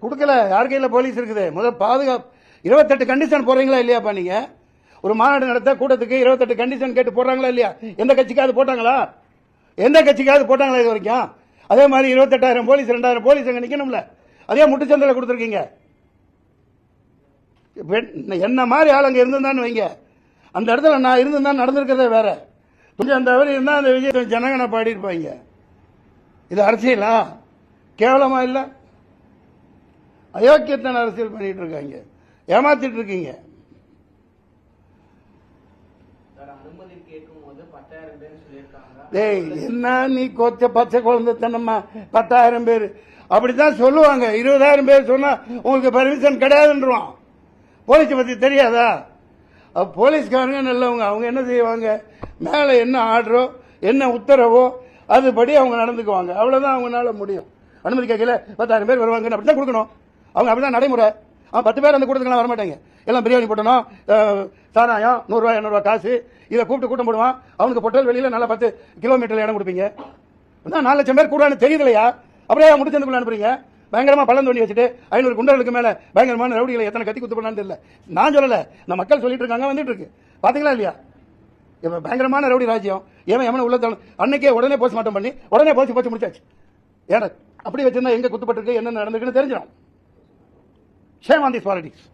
கொடுக்கல. யார் கையில போலீஸ் இருக்குது? முதல் பாதுகாப்பு 28 கண்டிஷன் போடுறீங்களா இல்லையாப்பா? நீங்க ஒரு மாநாடு நடத்த கூட்டத்துக்கு 28 கண்டிஷன் கேட்டு போடுறாங்களா இல்லையா? எந்த கட்சிக்காவது போட்டாங்களா? எந்த கட்சிக்காவது போட்டாங்களா இது வரைக்கும்? அதே மாதிரி 28,000 போலீஸ் 2,000 போலீஸ் அங்க நிக்கணும்ல. அதே முட்டுச்சந்தையில கொடுத்துருக்கீங்க. என்ன மாதிரி ஆள் அங்க இருந்திருந்தான்னு வைங்க, அந்த இடத்துல நான் இருந்திருந்தா நடந்திருக்கிறதே வேற. கொஞ்சம் அந்த அவர் இருந்தா அந்த விஜய் ஜனகனை பாடி இருப்பாங்க. இது அரசியலா? கேவலமா இல்ல? அயோக்கியத்தன அரசியல் பண்ணிட்டு இருக்காங்க, ஏமாத்திட்டு இருக்கீங்க. என்ன நீ கோச்ச பச்சை குழந்தை தனமா 10,000 பேர் அப்படித்தான் சொல்லுவாங்க. 20,000 பேர் சொன்னா உங்களுக்கு பர்மிஷன் கிடையாதுன்றான். போலீஸை பத்தி தெரியாதா? போலீஸ்காரங்க நல்லவங்க. அவங்க என்ன செய்வாங்க? மேல என்ன ஆர்டரோ என்ன உத்தரவோ அதுபடி அவங்க நடந்துக்குவாங்க. அவ்வளவுதான் அவங்களால முடியும். அனுமதி கேட்கல 10,000 பேர் வருவாங்க அப்படிதான் கொடுக்கணும். அவங்க அப்படிதான் நடைமுறை. 10 பேர் அந்த கூட்டத்துக்கு வரமாட்டாங்க. எல்லாம் பிரியாணி போட்டணும், சாராயம் 100 ரூபாய் 200 ரூபாய் காசு, இதை கூப்பிட்டு கூட்டம் போடுவான். அவனுக்கு பொட்டல் வெளியில நல்லா 10 கிலோமீட்டர்ல இடம் கொடுப்பீங்க. 4 லட்சம் பேர் கூடான்னு தெரியுதுலையா? அப்படியே முடிச்சதுக்குள்ள அனுப்புறீங்க. பயங்கரமா பள்ளம் தோண்டி வச்சுட்டு 500 குண்டர்களுக்கு மேல பயங்கரமான ரவுடிகளை எத்தனை கத்தி குத்து பண்ணான்னு தெரியல. நான் சொல்லல, நம்ம மக்கள் சொல்லிட்டு இருக்காங்க, வந்துட்டு இருக்கு. பாத்தீங்களா இல்லையா? இப்ப பயங்கரமான ரவுடி ராஜ்யம். எவன் உள்ள அன்னைக்கே உடனே போஸ்ட்மார்ட்டம் பண்ணி உடனே போச்சு முடிச்சாச்சு. ஏன்னா அப்படி வச்சிருந்தா எங்க குத்துப்பட்டிருக்கு என்ன நடந்திருக்குன்னு தெரிஞ்சிடும். Shame on this politics.